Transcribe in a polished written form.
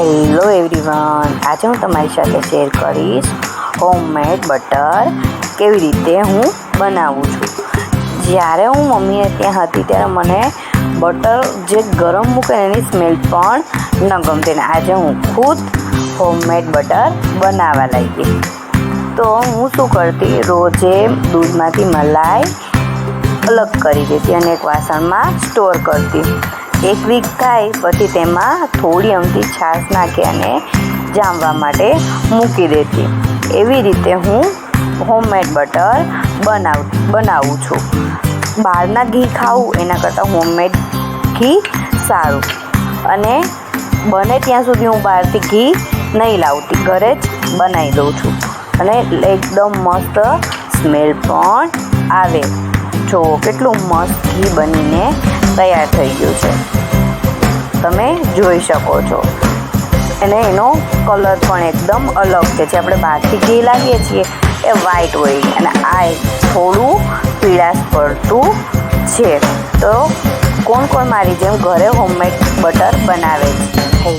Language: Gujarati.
હેલો એવરીવન, આજે હું તમારી સાથે શેર કરીશ હોમમેડ બટર કેવી રીતે હું બનાવું છું। જ્યારે હું મમ્મીને ત્યાં હતી ત્યારે મને બટર જે ગરમ મૂકે એની સ્મેલ પણ ન ગમતી, ને આજે હું ખુદ હોમમેડ બટર બનાવવા લાગી। તો હું શું કરતી, રોજે દૂધમાંથી મલાઈ અલગ કરી દેતી અને એક વાસણમાં સ્ટોર કરતી। એક વીક થાય પછી તેમાં થોડી અમથી છાશ નાખી અને જામવા માટે મૂકી દેતી। એવી રીતે હું હોમમેડ બટર બનાવું છું। બહારના ઘી ખાવું એના કરતાં હોમમેડ ઘી સારું, અને બને ત્યાં સુધી હું બહારથી ઘી નહીં લાવતી, ઘરે જ બનાવી દઉં છું અને એકદમ મસ્ત સ્મેલ પણ આવે। જો કેટલું મસ્ત ઘી બનીને તૈયાર થઈ ગયું છે, તમે જોઈ શકો છો। અને એનો કલર પણ એકદમ અલગ છે। જે આપણે બહારથી ઘી લાવીએ છીએ એ વ્હાઈટ હોય અને આ થોડું પીળાશ પડતું છે। તો કોણ મારી જેમ ઘરે હોમમેડ બટર બનાવે છે?